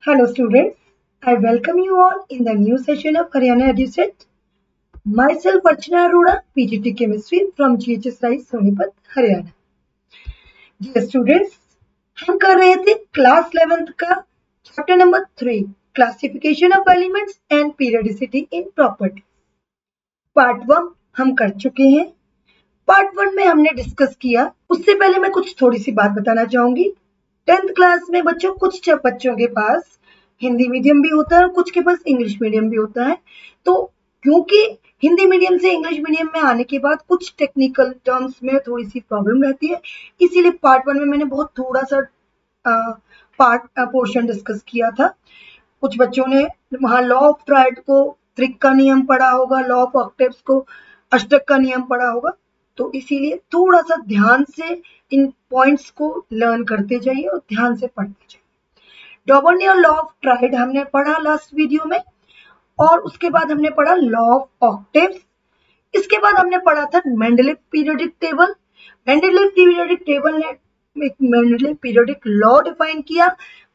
Hello students, I welcome you all in the new session of Haryana EduSet. Myself Archana Arora, PGT Chemistry from GHSI Sonipat, Haryana. Dear students, हम कर रहे थे class 11th का chapter number 3 classification of elements and periodicity in property. Part 1 हम कर चुके हैं। Part 1 में हमने डिस्कस किया। उससे पहले मैं कुछ थोड़ी सी बात बताना चाहूंगी। 10th क्लास में बच्चों कुछ बच्चों के पास हिंदी मीडियम भी होता है और कुछ के पास इंग्लिश मीडियम भी होता है। तो क्योंकि हिंदी मीडियम से इंग्लिश मीडियम में आने के बाद कुछ टेक्निकल टर्म्स में थोड़ी सी प्रॉब्लम रहती है, इसीलिए पार्ट 1 में मैंने बहुत थोड़ा सा पोर्शन डिस्कस किया था। कुछ बच्चों ने वहां लॉ ऑफ ट्राइड को त्रिक का नियम पढ़ा होगा, लॉ ऑफ ऑक्टेव्स को अष्टक का नियम पढ़ा होगा, तो इसीलिए थोड़ा सा ध्यान से इन पॉइंट्स को लर्न करते जाइए और ध्यान से पढ़ते जाइए। डॉबर्नियर लॉ ऑफ ट्राइड हमने पढ़ा लास्ट वीडियो में, और उसके बाद हमने पढ़ा लॉ ऑफ ऑक्टेव्स। इसके बाद हमने पढ़ा था Mendeleev periodic table. Mendeleev periodic table ने एक मेंडलीव पीरियोडिक लॉ डिफाइन किया।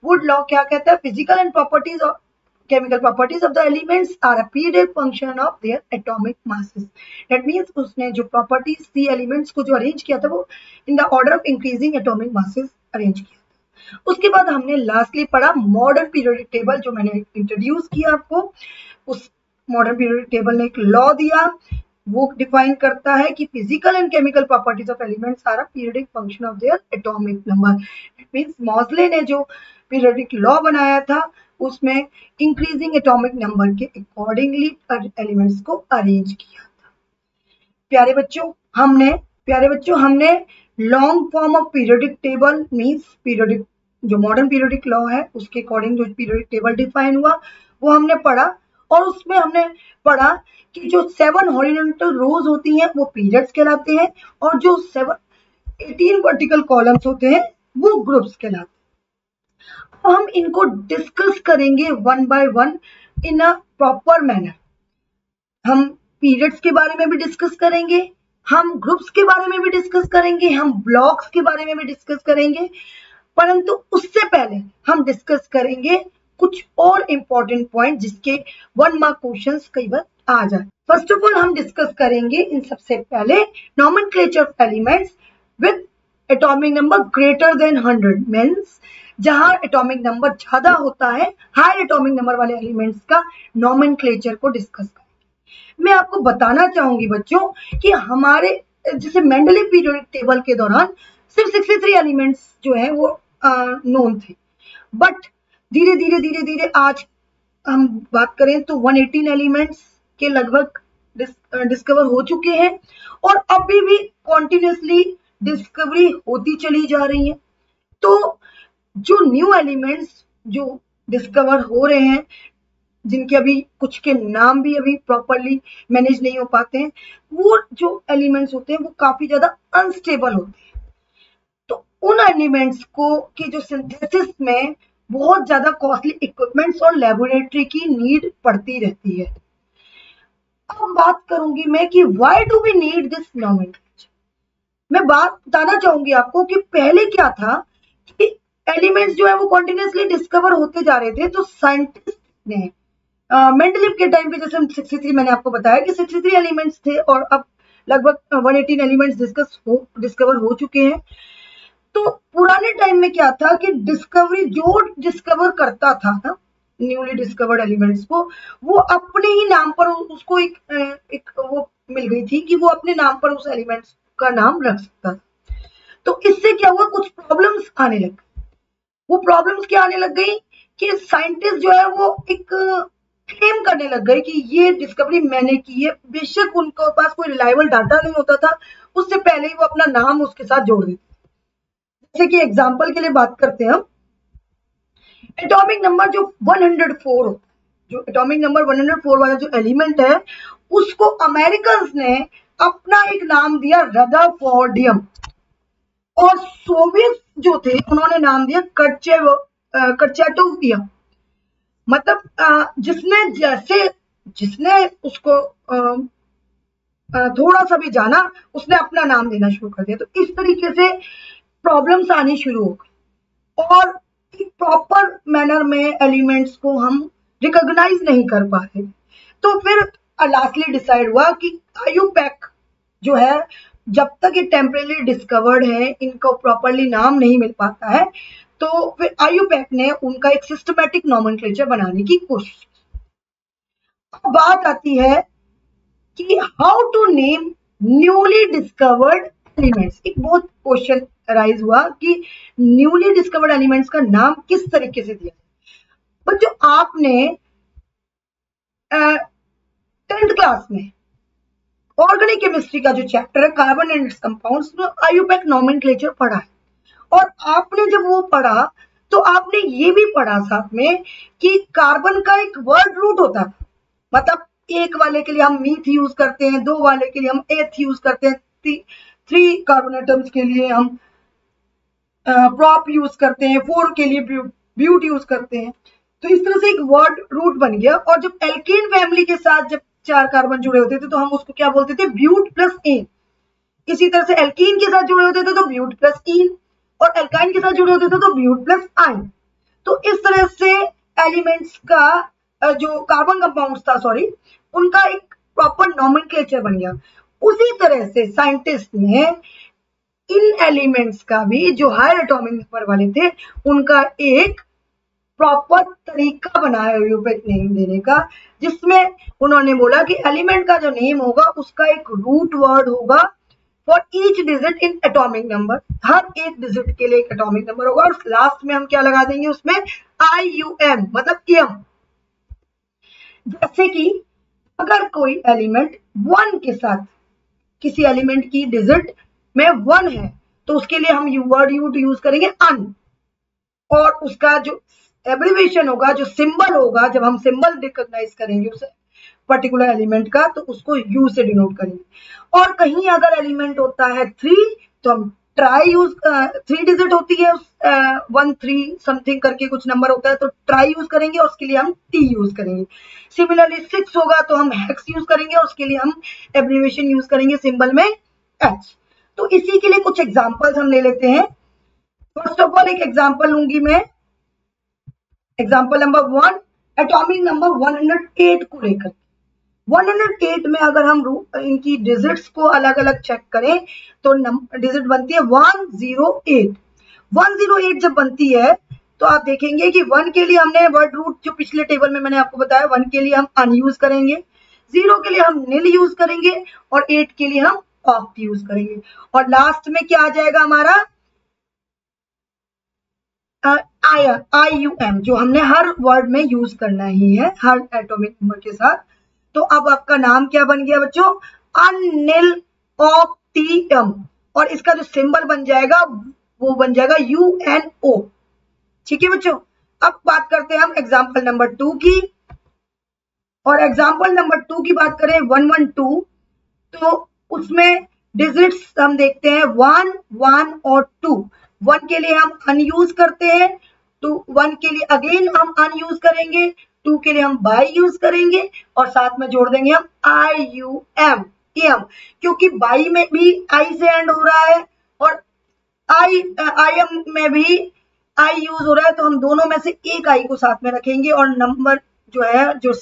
वुड लॉ क्या कहता है? Physical and properties of chemical properties of the elements are a periodic function of their atomic masses. That means उसने जो properties थी elements को जो arrange किया था वो in the order of increasing atomic masses arrange किया था। उसके बाद हमने lastly पढ़ा modern periodic table, जो मैंने introduce किया आपको। उस modern periodic table ने एक law दिया, वो डिफाइन करता है कि physical and chemical properties of elements are a periodic function of their atomic number. It means Moseley ने जो पीरियोडिक लॉ बनाया था उसमें इंक्रीजिंग एटॉमिक नंबर के अकॉर्डिंगली एलिमेंट्स को अरेंज किया था। प्यारे बच्चों हमने long form of periodic table means periodic जो मॉडर्न पीरियोडिक लॉ है उसके अकॉर्डिंग जो पीरियोडिक टेबल डिफाइन हुआ वो हमने पढ़ा। और उसमें हमने पढ़ा कि जो 7 हॉरिजॉन्टल रोज होती हैं वो पीरियड्स कहलाते हैं, और जो 18 वर्टिकल कॉलम्स होते हैं वो ग्रुप्स कहलाते हैं। हम इनको डिस्कस करेंगे one by one in a proper manner. हम पीरियड्स के बारे में भी डिस्कस करेंगे, हम ग्रुप्स के बारे में भी डिस्कस करेंगे, हम ब्लॉक्स के बारे में भी डिस्कस करेंगे, परंतु उससे पहले हम डिस्कस करेंगे कुछ और इंपॉर्टेंट पॉइंट जिसके 1 मार्क क्वेश्चंस कई बार आ जाए। फर्स्ट ऑफ ऑल हम डिस्कस करेंगे इन सबसे पहले nomenclature of elements with atomic number greater than 100 means जहां एटॉमिक नंबर ज्यादा होता है, हाई एटॉमिक नंबर वाले एलिमेंट्स का नॉमेनक्लेचर को डिस्कस करेंगे। मैं आपको बताना चाहूंगी बच्चों कि हमारे जैसे मेंडलीव पीरियोडिक टेबल के दौरान सिर्फ 63 एलिमेंट्स जो है वो नोन थे, बट धीरे धीरे आज हम बात करें तो 118 एलिमेंट्स के लगभग डिस्कवर हो चुके हैं, और अभी भी कॉन्टिन्यूसली डिस्कवरी होती चली जा रही है। तो जो न्यू एलिमेंट्स जो डिस्कवर हो रहे हैं, जिनके अभी कुछ के नाम भी अभी प्रॉपरली मैनेज नहीं हो पाते हैं, वो जो एलिमेंट्स होते हैं वो काफी ज्यादा अनस्टेबल होते हैं। तो उन एलिमेंट्स को की जो सिंथेसिस में बहुत ज्यादा कॉस्टली इक्विपमेंट्स और लेबोरेटरी की नीड पड़ती रहती है। अब बात करूंगी मैं कि why do we need this nomenclature. मैं बात बताना चाहूंगी आपको कि पहले क्या था कि एलिमेंट्स जो है वो कॉन्टिन्यूसली डिस्कवर होते जा रहे थे, तो साइंटिस्ट ने मेंडलीव के टाइम पे जैसे 63 मैंने आपको बताया कि 63 एलिमेंट्स थे, और अब लगभग 118 एलिमेंट्स डिस्कवर हो चुके हैं। तो पुराने टाइम में क्या था कि जो डिस्कवर करता था ना न्यूली डिस्कवर्ड एलिमेंट्स को, वो अपने ही नाम पर उसको एक वो मिल गई थी कि वो अपने नाम पर उस एलिमेंट्स का नाम रख सकता था। तो इससे क्या हुआ, कुछ प्रॉब्लम्स आने लग गई। वो प्रॉब्लम्स क्या आने लग गई कि साइंटिस्ट जो है वो एक क्लेम करने लग गए कि ये डिस्कवरी मैंने की है। बेशक उनके पास कोई रिलायबल डाटा नहीं होता था, उससे पहले ही वो अपना नाम उसके साथ जोड़ देते। जैसे कि एग्जांपल के लिए बात करते हैं हम, एटॉमिक नंबर जो 104 होता है, जो एटॉमिक नंबर 104 वाला जो एलिमेंट है उसको अमेरिकन्स ने अपना एक नाम दिया रदरफोर्डियम, और सोवियत जो थे उन्होंने नाम दिया कर्चेटोवियम। मतलब जिसने उसको थोड़ा सा भी जाना उसने अपना नाम देना शुरू कर दिया। तो इस तरीके से प्रॉब्लम्स आनी शुरू हो गई, और एक प्रॉपर मैनर में एलिमेंट्स को हम रिकॉग्नाइज नहीं कर पा रहे। तो फिर लास्टली डिसाइड हुआ कि आईयूपैक जो है, जब तक ये टेम्परेली डिस्कवर्ड है, इनको प्रॉपरली नाम नहीं मिल पाता है, तो फिर आईयूपैक ने उनका एक सिस्टमैटिक नॉमेनक्लेचर बनाने की कोशिश की। बात आती है कि how to name newly discovered elements. एक बहुत क्वेश्चन अराइज हुआ कि न्यूली डिस्कवर्ड एलिमेंट्स का नाम किस तरीके से दिया। बच्चों, आपने 10th क्लास में ऑर्गेनिक केमिस्ट्री का जो चैप्टर है कार्बन एंड इट्स कंपाउंड्स में आईयूपैक नॉमेनक्लेचर पढ़ा है, और आपने जब वो पढ़ा तो आपने ये भी पढ़ा साथ में कि कार्बन का एक वर्ड रूट होता था। मतलब एक वाले के लिए हम मीथ यूज करते हैं, 2 वाले के लिए हम एथ यूज करते हैं, 3 कार्बन एटम्स के लिए हम प्रॉप यूज करते हैं, 4 के लिए ब्यूट यूज करते हैं। तो इस तरह से एक वर्ड रूट बन गया। और जब एल्केन फैमिली के साथ जब 4 कार्बन जुड़े होते थे तो हम उसको क्या बोलते थे, ब्यूट प्लस एन। इसी तरह से एल्कीन के साथ जुड़े होते थे तो ब्यूट प्लस ईन, और एल्काइन के साथ जुड़े होते थे तो ब्यूट प्लस आइन। तो इस तरह से एलिमेंट्स का जो कार्बन कंपाउंड्स था, सॉरी, उनका एक प्रॉपर नॉमेनक्लेचर बन गया। उसी तरह से साइंटिस्ट ने इन एलिमेंट्स का भी, जो हायर एटॉमिक नंबर वाले थे, उनका एक प्रॉपर तरीका बनाया आईयूपैक नेम देने का, जिसमें उन्होंने बोला कि एलिमेंट का जो नेम होगा उसका एक रूट वर्ड होगा for each digit in atomic number. हर एक डिजिट के लिए एक एटॉमिक नंबर होगा, और लास्ट में हम क्या लगा देंगे उसमें, IUM, मतलब एम। जैसे कि अगर कोई एलिमेंट 1 के साथ, किसी एलिमेंट की डिजिट में 1 है, तो उसके लिए हम वर्ड यूज करेंगे अन, और उसका जो एब्रिविएशन होगा, जो सिंबल होगा, जब हम सिंबल रिकॉग्नाइज करेंगे उस पर्टिकुलर एलिमेंट का, तो उसको यू से डिनोट करेंगे। और कहीं अगर एलिमेंट होता है 3, तो हम ट्राई यूज, 3 डिजिट होती है, 1 3 समथिंग करके कुछ नंबर होता है, तो ट्राई यूज करेंगे और उसके लिए हम टी यूज करेंगे। सिमिलरली 6 होगा तो हम हेक्स यूज करेंगे और उसके लिए हम एब्रिविएशन यूज करेंगे सिंबल में एच। तो इसी के लिए कुछ एग्जांपल्स हम ले लेते हैं। फर्स्ट ऑफ ऑल एक एग्जांपल लूंगी मैं, एग्जांपल नंबर 1, एटॉमिक नंबर 108 को लेकर। 108 में अगर हम इनकी डिजिट्स को अलग अलग चेक करें तो डिजिट बनती है 108। 108 जब बनती है तो आप देखेंगे कि 1 के लिए हमने वर्ड रूट, जो पिछले टेबल में मैंने आपको बताया, 1 के लिए हम अनयूज करेंगे, 0 के लिए हम नील यूज करेंगे, और 8 के लिए हम ऑक्ट यूज करेंगे। और लास्ट में क्या आ जाएगा हमारा, IUM, जो हमने हर वर्ड में यूज करना ही है, हर एटॉमिक नंबर के साथ। तो अब आपका नाम क्या बन गया बच्चों, अनिलोक्टियम, और इसका जो सिंबल बन जाएगा वो बन जाएगा UNO। ठीक है बच्चों। अब बात करते हैं हम एग्जाम्पल नंबर 2 की, और एग्जाम्पल नंबर 2 की बात करें 112, तो उसमें डिजिट्स हम देखते हैं 1 1 और 2। 1 के लिए हम अनयूज करते हैं, 1 के लिए अगेन हम अनयूज करेंगे, 2 के लिए हम बाई यूज करेंगे, और साथ में जोड़ देंगे हम IUM, क्योंकि बाई में भी आई से एंड हो रहा है और IM में भी आई यूज हो रहा है, तो हम दोनों में से एक आई को साथ में रखेंगे, और नंबर जो है, जो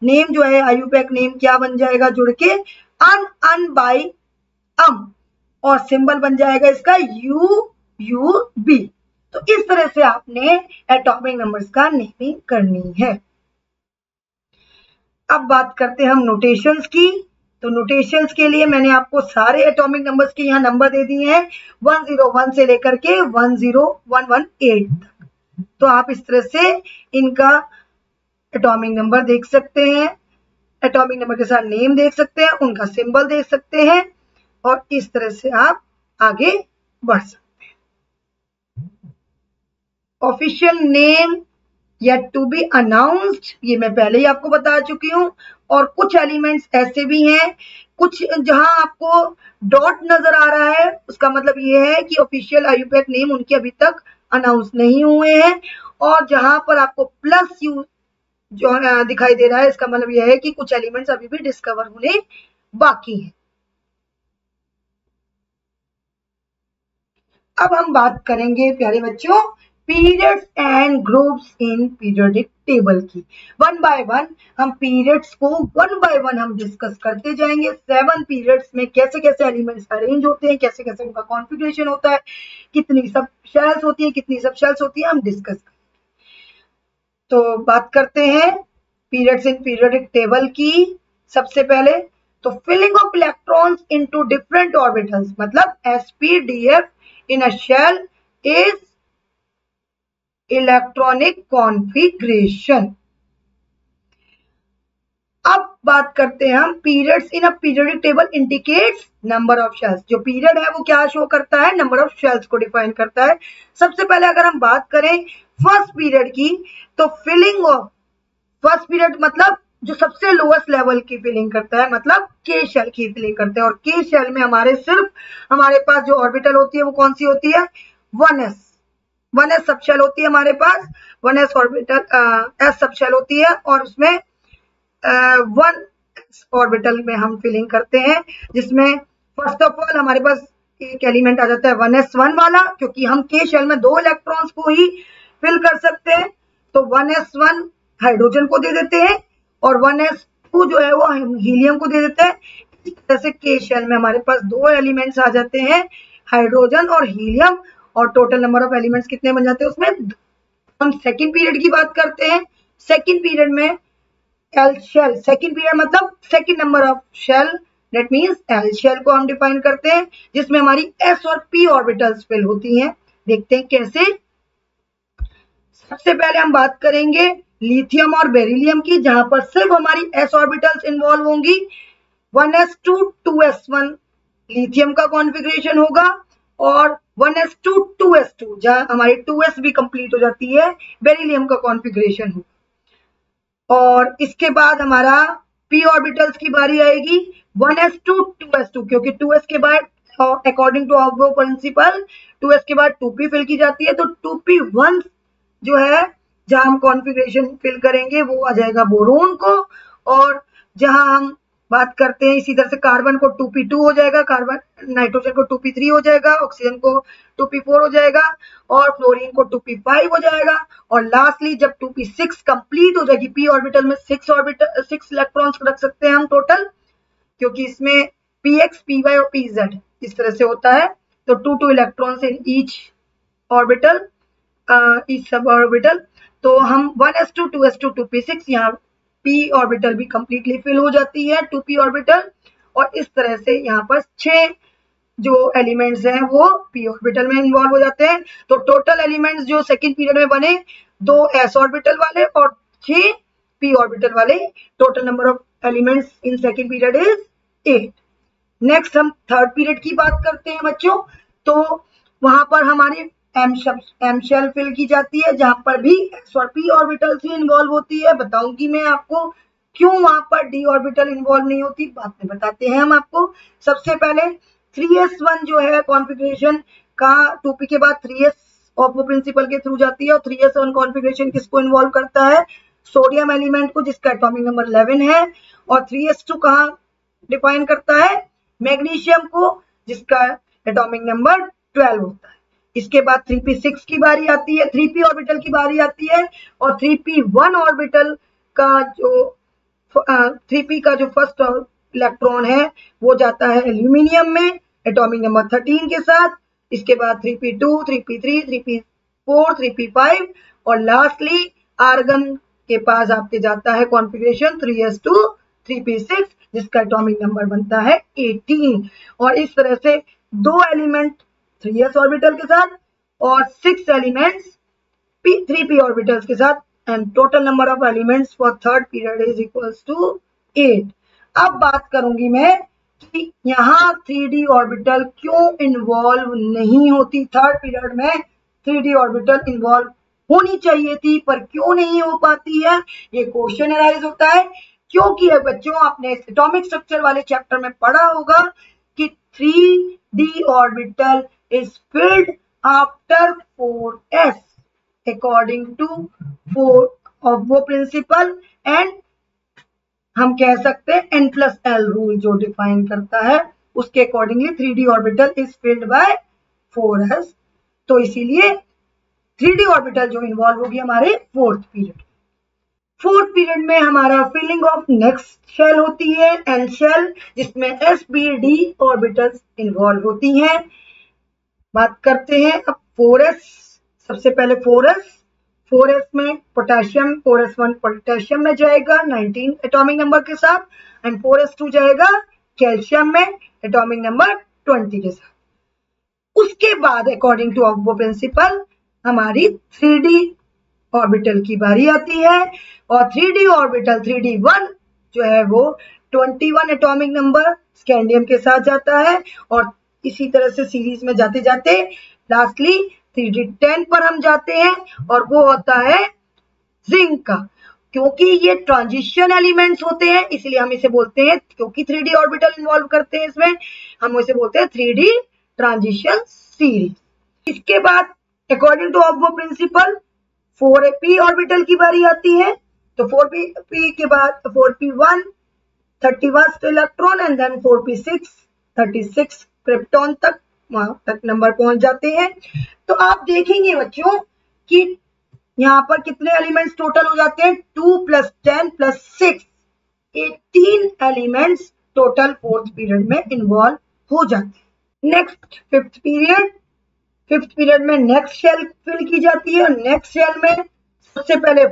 नेम जो है आईयूपैक नेम क्या बन जाएगा जुड़ के, अन बाई अम, और सिंबल बन जाएगा इसका UUB। तो इस तरह से आपने एटॉमिक नंबर्स का नेमिंग करनी है। अब बात करते हैं हम नोटेशंस की। तो नोटेशंस के लिए मैंने आपको सारे एटॉमिक नंबर्स के यहाँ नंबर दे दिए हैं, 101 से लेकर के 10118 तक। तो आप इस तरह से इनका एटॉमिक नंबर देख सकते हैं, एटॉमिक नंबर के साथ नेम देख सकते हैं, उनका सिंबल देख सकते हैं, और इस तरह से आप आगे बढ़ सकते हैं। Official name yet to be announced, ये मैं पहले ही आपको बता चुकी हूँ। और कुछ एलिमेंट्स ऐसे भी हैं, कुछ जहां आपको डॉट नजर आ रहा है, उसका मतलब ये है कि ऑफिशियल आईयूपैक नेम उनके अभी तक अनाउंस नहीं हुए हैं, और जहां पर आपको प्लस यू जो दिखाई दे रहा है, इसका मतलब यह है कि कुछ एलिमेंट्स अभी भी डिस्कवर होने बाकी हैं। अब हम बात करेंगे प्यारे बच्चों periods and groups in periodic table की। वन बाय वन हम पीरियड्स को वन बाय वन हम डिस्कस करते जाएंगे। 7 पीरियड्स में कैसे कैसे एलिमेंट्स अरेंज होते हैं, कैसे कैसे उनका कॉन्फ़िगरेशन होता है, कितनी सब शेल्स होती है, कितनी सब शेल्स होती है, हम डिस्कस करेंगे। तो बात करते हैं पीरियड्स इन पीरियोडिक टेबल की। सबसे पहले तो filling of electrons into different orbitals, मतलब sp-df in a shell is electronic configuration. अब बात करते हैं हम periods in a periodic table indicates number of shells. जो पीरियड है वो क्या शो करता है, नंबर ऑफ शेल्स को डिफाइन करता है। सबसे पहले अगर हम बात करें फर्स्ट पीरियड की, तो फिलिंग ऑफ फर्स्ट पीरियड मतलब जो सबसे लोएस्ट लेवल की फिलिंग करता है, मतलब के शेल की फिलिंग करते हैं। और के शेल में हमारे पास जो ऑर्बिटल होती है वो कौन सी होती है, 1s सब शेल होती है हमारे पास। 1s orbital S sub shell होती है और उसमें 1s ऑर्बिटल में हम फिलिंग करते हैं, जिसमें फर्स्ट ऑफ ऑल हमारे पास एक एलिमेंट आ जाता है 1s1 वाला, क्योंकि हम के शेल में 2 इलेक्ट्रॉन्स को ही फिल कर सकते हैं। तो 1s1 हाइड्रोजन को दे देते हैं और 1s2 जो है वो हीलियम को दे देते हैं। इस तरह से के शेल में हमारे पास 2 एलिमेंट्स आ जाते हैं, हाइड्रोजन और हीलियम, और टोटल नंबर ऑफ एलिमेंट्स कितने बन जाते हैं उसमें। हम सेकंड पीरियड की बात करते हैं। सेकंड पीरियड में एल शेल, सेकंड पीरियड मतलब second number of shell, that means L shell को हम डिफाइन करते हैं, जिसमें हमारी s और p ऑर्बिटल्स फिल होती हैं। देखते हैं कैसे। सबसे पहले हम बात करेंगे लिथियम और बेरिलियम की, जहां पर सिर्फ हमारी s ऑर्बिटल्स इन्वॉल्व होंगी। 1s2 2s1 लिथियम का कॉन्फ़िगरेशन होगा और 1s2 2s2 जहां हमारी 2s भी कंप्लीट हो जाती है, बेरिलियम का कॉन्फ़िगरेशन होगा। और इसके बाद हमारा p ऑर्बिटल्स की बारी आएगी 1s2 2s2, क्योंकि 2s के बाद अकॉर्डिंग टू ऑब्रो प्रिंसिपल 2s के बाद 2p फिल की जाती है। तो 2p1 जो है जहां हम कॉन्फ़िगरेशन फिल करेंगे वो आ जाएगा बोरोन को, और जहां हम बात करते हैं इसी तरह से कार्बन को 2p2 हो जाएगा, कार्बन नाइट्रोजन को 2p3 हो जाएगा, ऑक्सीजन को 2p4 हो जाएगा और फ्लोरीन को 2p5 हो जाएगा। और लास्टली जब 2p6 कंप्लीट हो जाएगी, p ऑर्बिटल में 6 इलेक्ट्रॉन्स रख सकते हैं हम टोटल, क्योंकि इसमें px py और pz इस तरह से होता है। तो 2 electrons in each orbital, each sub orbital. तो हम 1s2 2s2 2p6, यहाँ p ऑर्बिटल भी कंप्लीटली फिल हो जाती है 2p ऑर्बिटल, और इस तरह से यहाँ पर 6 जो एलिमेंट्स हैं वो p ऑर्बिटल में इन्वॉल्व हो जाते हैं। तो टोटल एलिमेंट्स जो सेकंड पीरियड में बने 2 s ऑर्बिटल वाले और 6 p ऑर्बिटल वाले, total number of elements in second period is 8। Next हम थर्ड पीरियड की बात करते हैं बच्चों। तो वहां पर हमारी एम शेल फिल की जाती है, जहां पर भी s और p ऑर्बिटल ही इन्वॉल्व होती है। बताऊंगी मैं आपको क्यों वहां पर d ऑर्बिटल इन्वॉल्व नहीं होती, बाद में बताते हैं हम आपको। सबसे पहले 3s1 जो है कॉन्फ़िगरेशन का 2p के बाद 3s ऑब्रो प्रिंसिपल के थ्रू जाती है, और 3s1 कॉन्फ़िगरेशन किसको इन्वॉल्व करता है, सोडियम एलिमेंट को, जिसका एटॉमिक नंबर 11 है। और 3s2 कहाँ डिफाइन करता है, मैग्नीशियम को, जिसका एटॉमिक नंबर 12 होता है। इसके बाद 3p6 की बारी आती है, 3p ऑर्बिटल की बारी आती है, और 3p1 ऑर्बिटल का जो 3p का जो फर्स्ट इलेक्ट्रॉन है वो जाता है एल्यूमिनियम में एटॉमिक नंबर 13 के साथ। इसके बाद 3p2 3p3 3p4 3p5 और लास्टली आर्गन के पास आपके जाता है कॉन्फ़िगरेशन 3s2 3p6, जिसका एटॉमिक नंबर बनता है 18। और इस तरह से 2 एलिमेंट 3s ऑर्बिटल के साथ और 6 एलिमेंट्स 3p ऑर्बिटल्स के साथ, and total number of elements for third period is equals to 8। अब बात करूंगी मैं कि यहाँ 3d ऑर्बिटल क्यों इन्वॉल्व नहीं होती। थर्ड पीरियड में 3d ऑर्बिटल इन्वॉल्व होनी चाहिए थी, पर क्यों नहीं हो पाती है, ये क्वेश्चन अराइज होता है। क्योंकि बच्चों आपने एटॉमिक स्ट्रक्चर वाले चैप्टर में पढ़ा होगा कि 3d orbital is filled after 4s according to 4 of वो principle, and हम कह सकते हैं n+l रूल जो डिफाइन करता है उसके accordingly 3d orbital is filled by 4s। तो इसीलिए 3D ऑर्बिटल जो इन्वॉल्व होगी हमारे फोर्थ पीरियड। फोर्थ पीरियड में हमारा फिलिंग ऑफ नेक्स्ट शेल होती है, एन शेल, जिसमें S P D orbitals involve होती हैं। बात करते हैं अब 4s। सबसे पहले 4s में पोटेशियम 4s1 पोटेशियम में जाएगा 19 एटॉमिक नंबर के साथ, एंड 4s2 जाएगा कैल्शियम में एटॉमिक नंबर 20 के साथ। उसके बाद अकॉर्डिंग टू ऑक्बो प्रिंसिपल हमारी 3D ऑर्बिटल की बारी आती है, और 3D ऑर्बिटल 3D1 जो है वो 21 एटॉमिक नंबर स्कैंडियम के साथ जाता है, और इसी तरह से सीरीज में जाते जाते लास्टली 3D10 पर हम जाते हैं, और वो होता है जिंक का। क्योंकि ये ट्रांजिशन एलिमेंट्स होते हैं इसलिए हम इसे बोलते हैं, क्योंकि 3D ऑर्बिटल इन्वॉल्व करते हैं इसमें, हम इसे बोलते हैं 3D ट्रांजिशन सीरीज। इसके बाद according to aufbau principle 4p orbital की बारी आती है। तो 4p के बाद 4p1 31st electron, and then 4p6 36 krypton तक, वहां तक नंबर पहुंच जाते हैं। तो आप देखेंगे बच्चों कि यहाँ पर कितने एलिमेंट्स टोटल हो जाते हैं, 2 + 10 + 6 18 एलिमेंट्स टोटल फोर्थ पीरियड में इन्वॉल्व हो जाते हैं। नेक्स्ट फिफ्थ पीरियड में नेक्स्ट शेल फिल की जाती है, और नेक्स्ट शेल में सबसे पहले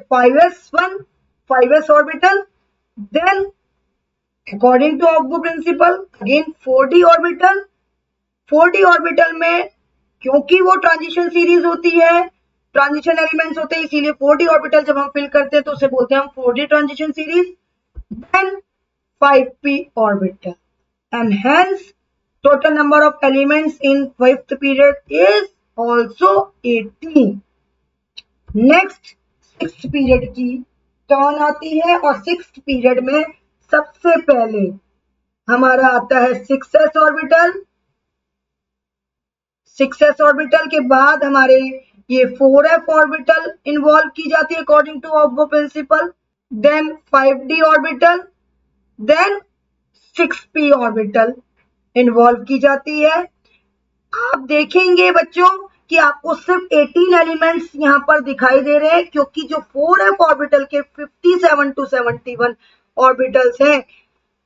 5s orbital, then according to aufbau principle again 4D orbital. 4D orbital में क्योंकि वो ट्रांजिशन सीरीज होती है, ट्रांजिशन एलिमेंट्स होते हैं, इसीलिए 4D ऑर्बिटल जब हम फिल करते हैं तो उसे बोलते हैं हम 4D transition series. Then 5p orbital, and hence total number of elements in fifth period is also 18. Next sixth period की टर्न आती है, और सिक्स्थ पीरियड में सबसे पहले हमारा आता है 6s ऑर्बिटल। 6s ऑर्बिटल के बाद हमारे ये 4f ऑर्बिटल इन्वॉल्व की जाती है according to aufbau principle, then 5d orbital, then 6p orbital involve की जाती है। आप देखेंगे बच्चों कि आपको सिर्फ 18 एलिमेंट्स यहाँ पर दिखाई दे रहे हैं, क्योंकि जो 4f ऑर्बिटल के 57 to 71 ऑर्बिटल्स हैं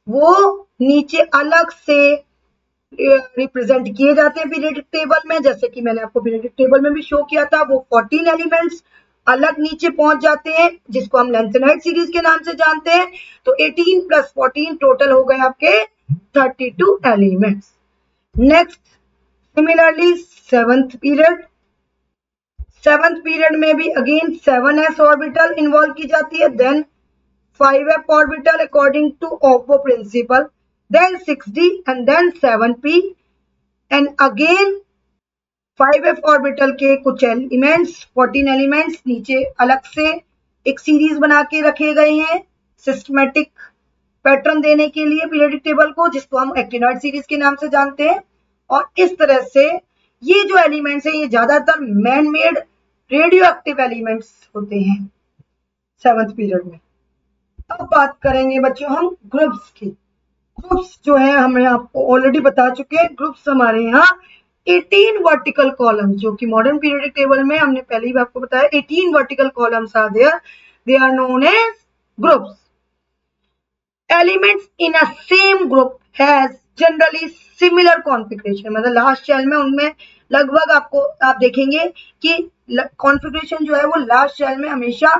वो नीचे अलग से रिप्रेजेंट किए जाते हैं पीरियोडिक टेबल में, जैसे कि मैंने आपको पीरियोडिक टेबल में भी शो किया था। वो 14 एलिमेंट्स अलग नीचे पहुंच जाते हैं, जिसको हम लेंथेनाइड सीरीज के नाम से जानते हैं। तो 18 + 14 टोटल हो गए आपके 32 elements. Next similarly seventh period में भी अगेन 7s ऑर्बिटल इन्वॉल्व की जाती है, then 5f orbital according to aufbau principle, then 6d and then 7p, and again 5f orbital के कुछ एलिमेंट्स 14 एलिमेंट्स नीचे अलग से एक सीरीज बना के रखे गए हैं सिस्टमेटिक पैटर्न देने के लिए पीरियोडिक टेबल को, जिसको हम एक्टिनॉइड सीरीज के नाम से जानते हैं। और इस तरह से ये जो एलिमेंट्स हैं ये ज्यादातर man made radio active elements होते हैं सेवंथ पीरियड में। अब बात करेंगे बच्चों हम ग्रुप्स की। ग्रुप्स जो है हमें आपको ऑलरेडी बता चुके हैं। ग्रुप्स हमारे यहाँ 18 वर्टिकल कॉलम, जो कि मॉडर्न पीरियोडिक टेबल में हमने पहले ही आपको बताया 18 vertical columns are there, they are known as groups. Elements in a same group has generally similar configuration, मतलब लास्ट शेल में उनमें लगभग आप देखेंगे कि कॉन्फ़िगरेशन जो है वो लास्ट शेल में हमेशा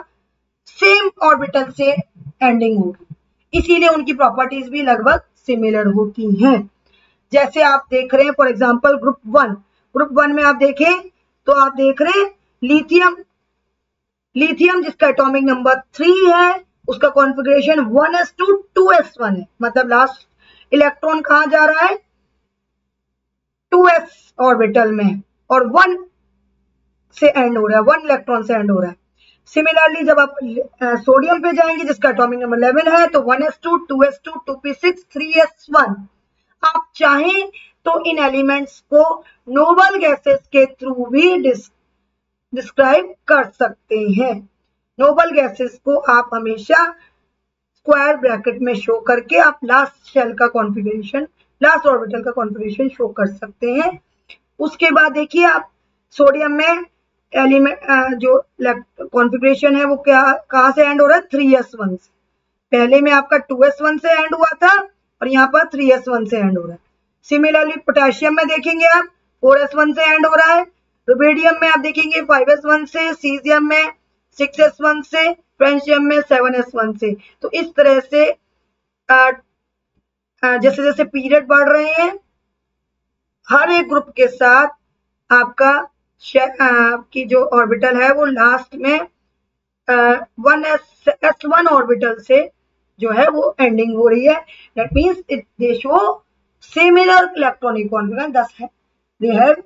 सेम ऑर्बिटल से एंडिंग होगी, इसीलिए उनकी प्रॉपर्टीज भी लगभग सिमिलर होती हैं। जैसे आप देख रहे हैं फॉर एग्जांपल ग्रुप वन में आप देखें तो आप देख रहे हैं लिथियम जिसका एटॉमिक नंबर 3 है, उसका कॉन्फ़िगरेशन 1s2 2s1 है, मतलब लास्ट इलेक्ट्रॉन कहां जा रहा है 2s ऑर्बिटल में, और 1 से एंड हो रहा है, 1 इलेक्ट्रॉन से एंड हो रहा है। सिमिलरली जब आप सोडियम पे जाएंगे जिसका एटॉमिक नंबर 11 है तो 1s2 2s2 2p6 3s1। आप चाहें तो इन एलिमेंट्स को नोबल गैसेस के थ्रू भी डिस्क्राइब कर सकते हैं। नोबल गैसेस को आप हमेशा स्क्वायर ब्रैकेट में शो करके आप लास्ट शेल का कॉन्फ़िगरेशन, लास्ट ऑर्बिटल का कॉन्फ़िगरेशन शो कर सकते हैं। उसके बाद देखिए आप सोडियम में एलिमेंट जो कॉन्फ़िगरेशन है वो क्या कहाँ से एंड हो रहा है, 3s1 से। पहले में आपका 2s1 से एंड हुआ था और यहाँ पर 3s1 से एंड हो रहा है। सिमिलरली पोटेशियम में देखेंगे आप 4s1 से एंड हो रहा है, रुबिडियम में आप देखेंगे 5s1 से, सीजियम में 6s1 से, फ्रेंशियम में 7s1 से। तो इस तरह से जैसे जैसे पीरियड बढ़ रहे हैं हर एक ग्रुप के साथ आपका की जो ऑर्बिटल है वो लास्ट में 1s1 ऑर्बिटल से जो है वो एंडिंग हो रही है। That means they show similar electronic configuration, दस है they have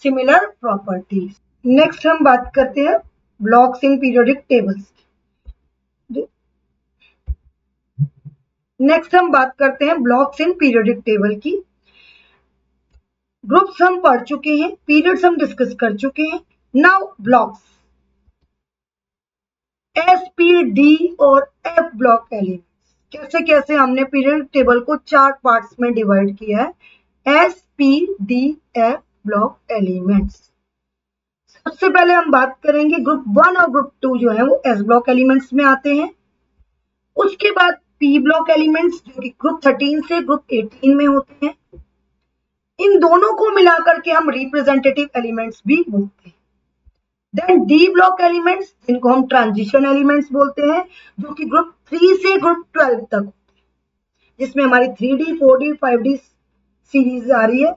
similar properties. Next हम बात करते हैं blocks in periodic tables. Next हम बात करते हैं ब्लॉक्स इन पीरियोडिक टेबल की। ग्रुप्स हम पढ़ चुके हैं, पीरियड्स हम डिस्कस कर चुके हैं। Now blocks, S, P, D और एफ ब्लॉक एलिमेंट्स। कैसे कैसे हमने पीरियडिक टेबल को 4 पार्ट्स में डिवाइड किया है, S, P, D, F block elements. सबसे पहले हम बात करेंगे ग्रुप 1 और ग्रुप 2 जो है वो एस ब्लॉक एलिमेंट्स में आते हैं। उसके बाद पी ब्लॉक एलिमेंट्स जो कि ग्रुप 13 से ग्रुप 18 में होते हैं। इन दोनों को मिलाकर के हम रिप्रेजेंटेटिव एलिमेंट्स भी बोलते हैं। देन डी ब्लॉक एलिमेंट्स जिनको हम ट्रांजिशन एलिमेंट्स बोलते हैं, जो कि ग्रुप 3 से ग्रुप 12 तक होते हैं, जिसमें हमारी 3D 4D 5D सीरीज आ रही है।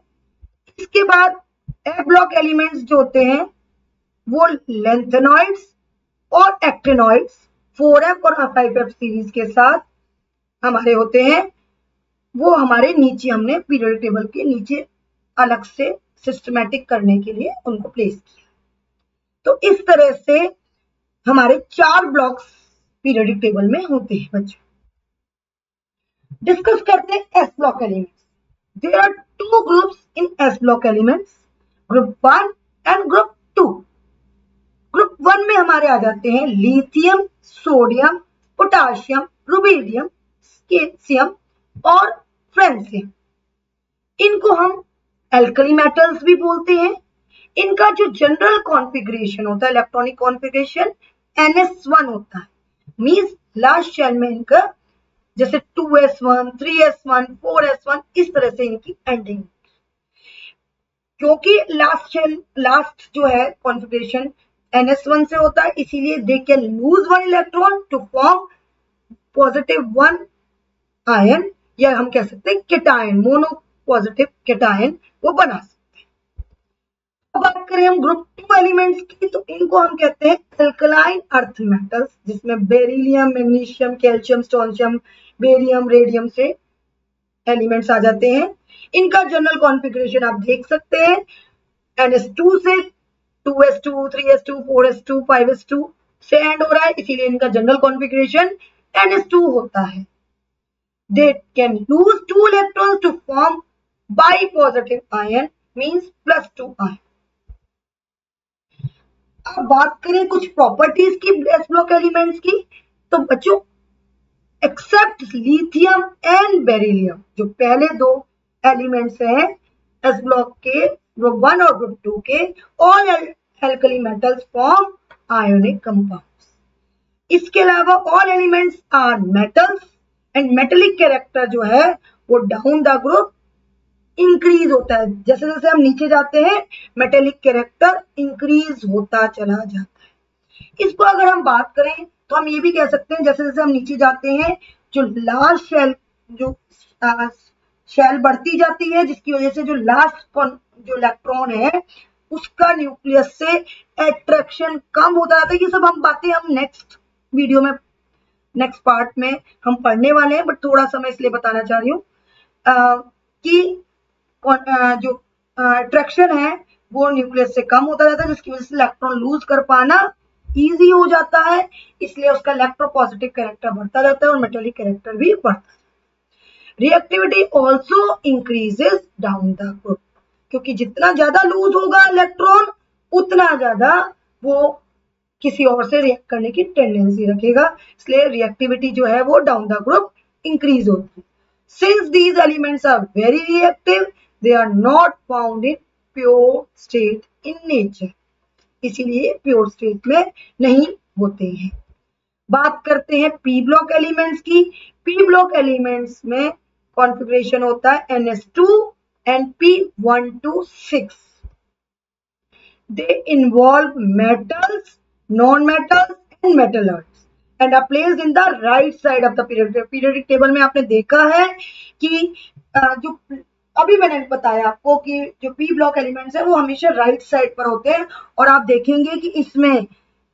इसके बाद एफ ब्लॉक एलिमेंट्स जो होते हैं वो लेंथेनॉइड्स और एक्टिनॉइड्स 4F और 5F सीरीज के साथ हमारे होते हैं। वो हमारे नीचे हमने पीरियोडिक टेबल के नीचे अलग से सिस्टमैटिक करने के लिए उनको प्लेस किया। तो इस तरह से हमारे 4 ब्लॉक्स पीरियोडिक टेबल में होते हैं बच्चों। डिस्कस करते हैं S block elements. There are 2 groups in S block elements, group 1 and group 2। Group 1 में हमारे आ जाते हैं lithium, sodium, potassium, rubidium, calcium और फ्रेंशियम। इनको हम एल्कली मेटल्स भी बोलते हैं। इनका जो जनरल कॉन्फ़िगरेशन होता है, इलेक्ट्रॉनिक कॉन्फ़िगरेशन NS1 होता है। मींस लास्ट शेल में इनका जैसे 2s1, 3s1, 4s1 इस तरह से इनकी एंडिंग। क्योंकि लास्ट जो है कॉन्फ़िगरेशन NS1 से होता है, इसीलिए they can lose 1 electron to form +1 ion, या हम कह सकते हैं केटायन, मोनो पॉजिटिव केटायन वो बना सकते हैं। अब बात करें हम ग्रुप 2 एलिमेंट्स की, तो इनको हम कहते हैं अल्कलाइन अर्थ मेटल्स, जिसमें beryllium, magnesium, calcium, strontium, barium, radium से एलिमेंट्स आ जाते हैं। इनका जनरल कॉन्फ़िगरेशन आप देख सकते हैं, NS2 से 2s2, 3s2, 4s2, 5s2 से एंड हो रहा है, इसीलिए इनका जनरल कॉन्फ़िगरेशन NS2 होता है। They can lose 2 electrons to form bipositive ion, means +2 ion. अब बात करें कुछ प्रॉपर्टीज की एस ब्लॉक एलिमेंट्स की, तो बच्चों एक्सेप्ट लिथियम एंड बेरिलियम, जो पहले 2 एलिमेंट्स हैं एस ब्लॉक के, ग्रुप 1 और ग्रुप 2 के, all alkali metals form ionic compounds. इसके अलावा all elements are metals and metallic character जो है वो डाउन द ग्रुप इंक्रीज होता है। जैसे जैसे हम नीचे जाते हैं मेटेलिक कैरेक्टर इंक्रीज होता चला जाता है। इसको अगर हम बात करें तो हम ये भी कह सकते हैं, जैसे जैसे हम नीचे जाते हैं जो लास्ट शेल जो शेल बढ़ती जाती है, जिसकी वजह से जो लास्ट जो इलेक्ट्रॉन है उसका न्यूक्लियस से अट्रैक्शन कम होता जाता है। ये सब हम बातें हम नेक्स्ट वीडियो में, नेक्स्ट पार्ट में हम पढ़ने वाले हैं, बट थोड़ा सा मैं इसलिए बताना चाह रही हूँ कि जो अट्रैक्शन है वो न्यूक्लियस से कम होता जाता है, जिसकी वजह से इलेक्ट्रॉन लूज कर पाना इजी हो जाता है, इसलिए उसका इलेक्ट्रोपॉजिटिव कैरेक्टर बढ़ता जाता है और मेटेलिक कैरेक्टर भी बढ़ता है। Reactivity also increases down the group, क्योंकि जितना ज्यादा लूज होगा इलेक्ट्रॉन उतना ज्यादा वो किसी और से रिएक्ट करने की टेंडेंसी रखेगा, इसलिए रिएक्टिविटी जो है वो डाउन द ग्रुप इंक्रीज होती है। Since these elements are very reactive, they are not found in pure state in nature. इसीलिए प्योर स्टेट में नहीं होते हैं। बात करते हैं पी ब्लॉक एलिमेंट्स की। पी ब्लॉक एलिमेंट्स में कॉन्फ़िगरेशन होता है NH2 and P126. They involve metals, non-metals and metalloids and are placed in the right side of the periodic table में आपने देखा है कि जो अभी मैंने बताया आपको कि जो पी ब्लॉक एलिमेंट्स है वो हमेशा राइट साइड पर होते हैं, और आप देखेंगे कि इसमें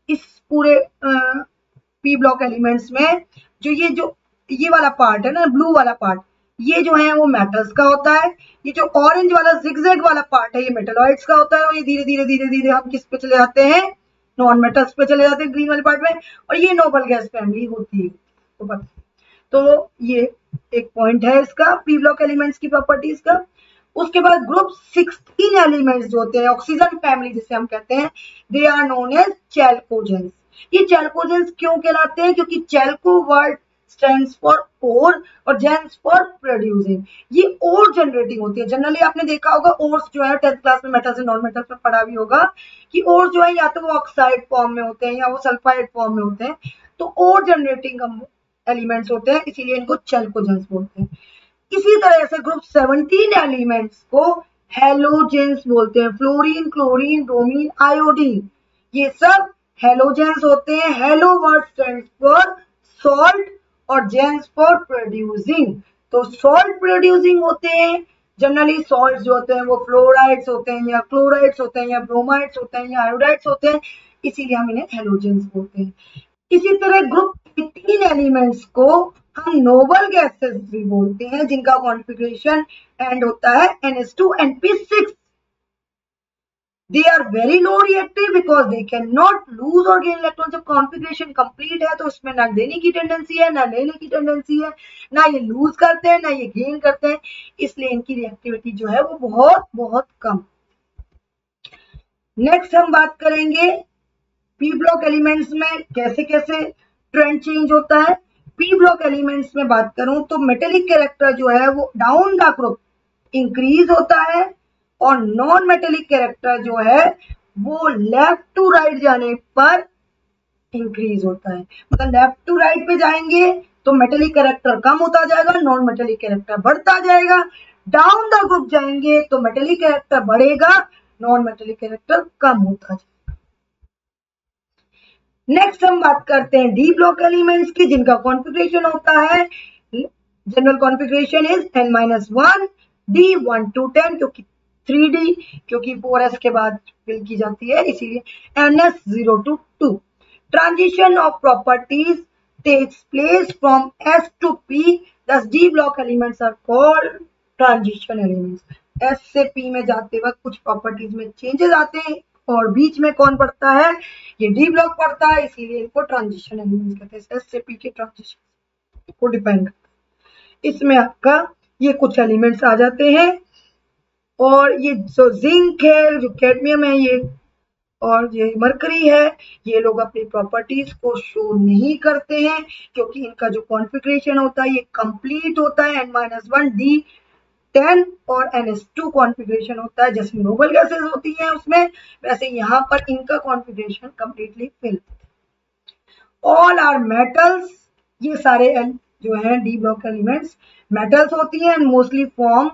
इस पूरे पी ब्लॉक एलिमेंट्स में जो ये वाला पार्ट है ना, ब्लू वाला पार्ट, ये जो है वो मेटल्स का होता है। ये जो ऑरेंज वाला जिगजैग वाला पार्ट है ये मेटलॉइड्स का होता है, और ये धीरे धीरे हम किस पे चले जाते हैं, नॉन मेटल्स पे चले जाते हैं ग्रीन वाले पार्ट में, और ये नोबल गैस फैमिली होती है। तो ये एक पॉइंट है इसका पी ब्लॉक एलिमेंट्स की प्रॉपर्टीज का। उसके बाद ग्रुप 16 एलिमेंट्स जो होते हैं ऑक्सीजन फैमिली जिसे हम कहते हैं, they are known as chalcogens. ये चैल्कोजेंस क्यों कहलाते हैं? क्योंकि chalco word stands for ore और जेंस फॉर प्रोड्यूसिंग। ये ओर जनरेटिंग होती है। जनरली आपने देखा होगा ओर्स जो है 10th क्लास में मेटल्स एंड नॉन मेटल्स में पढ़ा भी होगा कि ओर्स जो है या तो वो ऑक्साइड फॉर्म में होते हैं या वो सल्फाइड फॉर्म में होते हैं, तो ओर जनरेटिंग एलिमेंट्स होते हैं, इसीलिए इनको चैल्कोजेंस बोलते हैं। इसी तरह से ग्रुप 17 एलिमेंट्स को हेलोजेंस बोलते हैं। फ्लोरीन, क्लोरीन, ब्रोमीन, आयोडीन, ये सब हेलोजेंस होते हैं। Hello word stands for salt और जेंस फॉर प्रोड्यूसिंग। तो सॉल्ट प्रोड्यूसिंग होते हैं। जनरली सॉल्ट जो होते हैं वो फ्लोराइड्स होते हैं या क्लोराइड्स होते हैं या ब्रोमाइड्स होते हैं या आयोडाइड्स होते हैं, इसीलिए हम इन्हें हेलोजेंस बोलते हैं। इसी तरह ग्रुप 18 एलिमेंट्स को हम नोबल गैसेस भी बोलते हैं, जिनका कॉन्फ़िगरेशन एंड होता है NH2 and P6। They are very low reactive because they cannot lose or gain electrons। जब कॉन्फ़िगरेशन कंप्लीट है तो इसमें ना देने की टेंडेंसी है ना लेने की टेंडेंसी है, ना ये लूज करते हैं ना ये गेन करते हैं, इसलिए इनकी रिएक्टिविटी जो है वो बहुत बहुत कम। नेक्स्ट हम बात करेंगे पी ब्लॉक एलिमेंट्स में कैसे कैसे ट्रेंड चेंज होता है। पी ब्लॉक एलिमेंट्स में बात करूं तो मेटेलिक कैरेक्टर जो है वो डाउन द ग्रुप इंक्रीज होता है, और नॉन मेटेलिक कैरेक्टर जो है वो लेफ्ट टू राइट जाने पर इंक्रीज होता है। मतलब लेफ्ट टू राइट पे जाएंगे तो मेटेलिक कैरेक्टर कम होता जाएगा, नॉन मेटेलिक कैरेक्टर बढ़ता जाएगा। डाउन द ग्रुप जाएंगे तो मेटेलिक कैरेक्टर बढ़ेगा, नॉन मेटेलिक कैरेक्टर कम होता जाएगा। नेक्स्ट हम बात करते हैं डी ब्लॉक एलिमेंट्स की, जिनका कॉन्फ़िगरेशन होता है, general configuration is n-1 d 1 to 10, क्योंकि 3d क्योंकि 4s के बाद फिल की जाती है, इसीलिए ns 0 to 2। Transition of properties takes place from s to p, thus d block elements are called transition elements. s से p में जाते वक्त कुछ प्रॉपर्टीज में चेंजेस आते हैं, और बीच में कौन पड़ता है, ये डी ब्लॉक पड़ता है, इसीलिए इनको ट्रांजिशन एलिमेंट्स कहते हैं। एस से पी के ट्रांजिशन को डिपेंड करता है। इसमें आपका ये कुछ एलिमेंट्स आ जाते हैं, और ये जो जिंक है, जो कैडमियम है, ये और ये मरकरी है, ये लोग अपनी प्रॉपर्टीज को शो नहीं करते हैं, क्योंकि इनका जो कॉन्फ़िगरेशन होता है ये कंप्लीट होता है n-1 d 10 और NH2 कॉन्फ़िगरेशन होता है। जैसे नोबल गैसेस होती हैं उसमें, वैसे यहाँ पर इनका configuration completely fill. All are metals, ये सारे जो हैं डी ब्लॉक एलिमेंट्स मेटल्स होती हैं, मोस्टली फॉर्म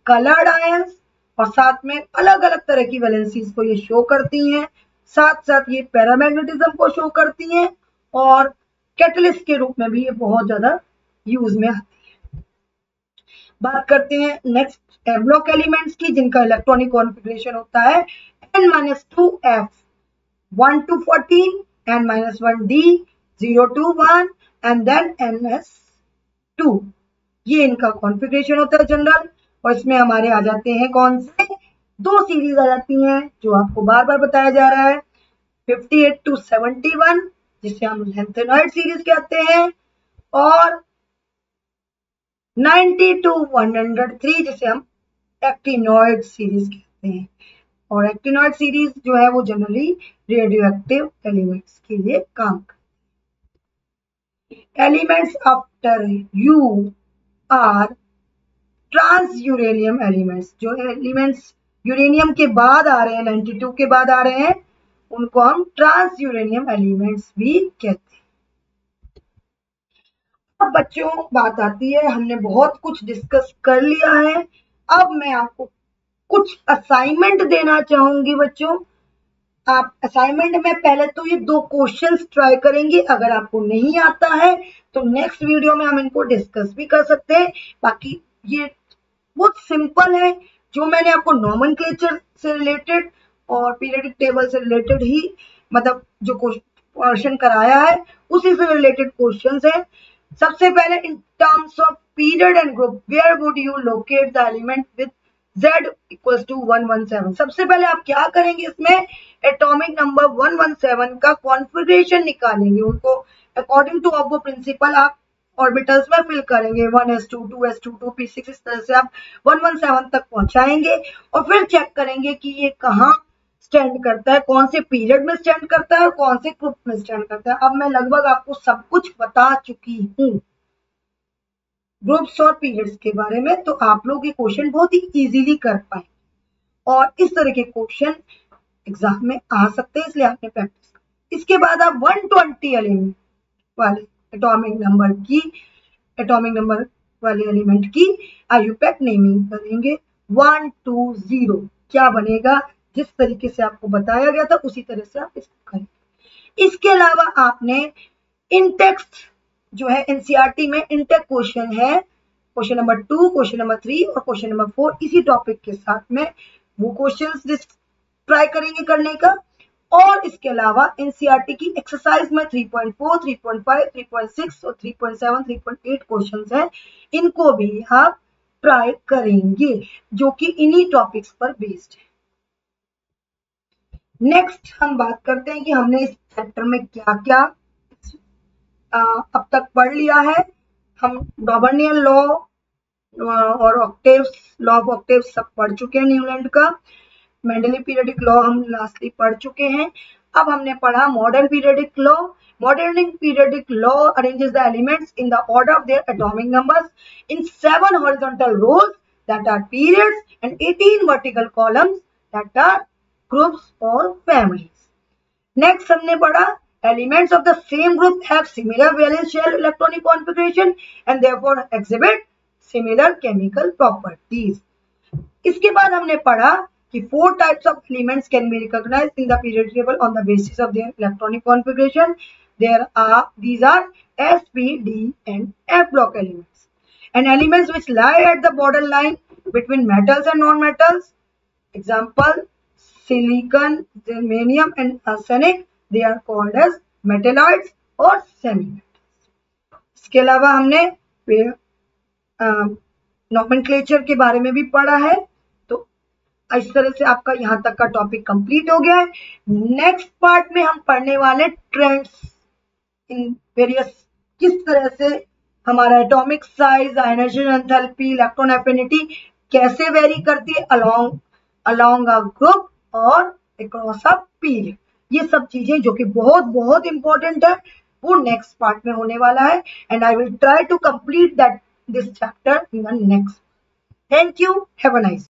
कलर्ड आयंस, और साथ में अलग अलग तरह की वैलेंसीज को ये शो करती हैं। साथ साथ ये पैरामैग्नेटिज्म को शो करती हैं, और कैटलिस्ट के रूप में भी ये बहुत ज्यादा यूज में आती है। बात करते हैं नेक्स्ट एम ब्लॉक एलिमेंट्स की, जिनका इलेक्ट्रॉनिक कॉन्फ़िगरेशन होता है n-2f 1 to 14, n-1 d 0 to 1 and then ns2। ये इनका कॉन्फ़िगरेशन होता है जनरल, और इसमें हमारे आ जाते हैं कौन से, दो सीरीज आ जाती हैं जो आपको बार बार बताया जा रहा है, 58 to 71 जिसे हम लैंथेनॉइड सीरीज कहते हैं, और 90 to 103 जिसे हम एक्टिनॉइड सीरीज कहते हैं। और एक्टिनॉइड सीरीज जो है वो जनरली रेडियो एक्टिव एलिमेंट्स के लिए काम करते हैं। Elements after U are transuranium elements. जो एलिमेंट्स यूरेनियम के बाद आ रहे हैं, 92 के बाद आ रहे हैं, उनको हम ट्रांस यूरेनियम एलिमेंट्स भी कहते हैं। अब बच्चों बात आती है, हमने बहुत कुछ डिस्कस कर लिया है, अब मैं आपको कुछ असाइनमेंट देना चाहूंगी बच्चों। आप असाइनमेंट में पहले तो ये 2 क्वेश्चंस ट्राई करेंगे, अगर आपको नहीं आता है तो नेक्स्ट वीडियो में हम इनको डिस्कस भी कर सकते हैं। बाकी ये बहुत सिंपल है, जो मैंने आपको नॉमेनक्लेचर से रिलेटेड और पीरियडिक टेबल से रिलेटेड ही मतलब जो क्वेश्चन कराया है उसी से रिलेटेड क्वेश्चंस है। सबसे पहले in terms of period and group where would you locate the element with Z equals to 117। सबसे पहले आप क्या करेंगे, इसमें एटॉमिक नंबर 117 का कॉन्फ़िगरेशन निकालेंगे, उनको अकॉर्डिंग टू ऑब्बो प्रिंसिपल आप ऑर्बिटल्स में फिल करेंगे, 1s2 2s2 2p6, इस तरह से आप 117 तक पहुंचाएंगे और फिर चेक करेंगे कि ये कहाँ स्टैंड करता है, कौन से पीरियड में स्टैंड करता है और कौन से ग्रुप में स्टैंड करता है। अब मैं लगभग आपको सब कुछ बता चुकी हूँ ग्रुप्स और पीरियड्स के बारे में, तो आप लोग ये क्वेश्चन बहुत ही इजीली कर पाए और इस तरह के क्वेश्चन एग्जाम में आ सकते हैं, इसलिए आपने प्रैक्टिस कर। इसके बाद आप 120 एलिमेंट वाले एटॉमिक नंबर वाले एलिमेंट की आईयूपैक नेमिंग करेंगे। 1 2 0 क्या बनेगा, जिस तरीके से आपको बताया गया था उसी तरह से आप इसको करेंगे। इसके अलावा आपने इन टेक्स्ट जो है एनसीईआरटी में इंटेक क्वेश्चन है, क्वेश्चन नंबर 2, क्वेश्चन नंबर 3 और क्वेश्चन नंबर 4, इसी टॉपिक के साथ में वो क्वेश्चंस ट्राई करेंगे करने का। और इसके अलावा एनसीईआरटी की एक्सरसाइज में 3.4, 3.5, 3.6 और 3.7, 3.8 क्वेश्चंस हैं, इनको भी आप ट्राई करेंगे जो कि इन्हीं टॉपिक्स पर बेस्ड है। नेक्स्ट हम बात करते हैं कि हमने इस चैप्टर में क्या क्या अब तक पढ़ लिया है। हम डॉबर्नियन लॉ और ऑक्टेव्स, लॉ ऑफ ऑक्टेव्स सब पढ़ चुके हैं न्यूलैंड का। मेंडली पीरियडिक लॉ हम लास्टली पढ़ चुके हैं। अब हमने पढ़ा modern periodic law. Modern periodic law arranges the elements in the order of their atomic numbers in 7 horizontal rows that are periods and 18 vertical columns that are groups or families. Next हमने पढ़ा elements of the same group have similar valence shell electronic configuration and therefore exhibit similar chemical properties. इसके बाद हमने पढ़ा कि 4 types of elements can be recognized in the periodic table on the basis of their electronic configuration. These are S, P, D and F block elements. And elements which lie at the borderline between metals and non-metals, example silicon, germanium and arsenic, they are called as metalloids और semi-metals. इसके अलावा हमने nomenclature के बारे में भी पढ़ा है। तो इस तरह से आपका यहाँ तक का टॉपिक कंप्लीट हो गया है। नेक्स्ट पार्ट में हम पढ़ने वाले ट्रेंड्स इन वेरियस, किस तरह से हमारा atomic size, ionisation enthalpy, electron affinity कैसे वेरी करती है अलोंग अ ग्रुप और अक्रॉस अ पीरियड। ये सब चीजें जो कि बहुत बहुत इंपॉर्टेंट है, वो नेक्स्ट पार्ट में होने वाला है and I will try to complete that this chapter in the next. Thank you, have a nice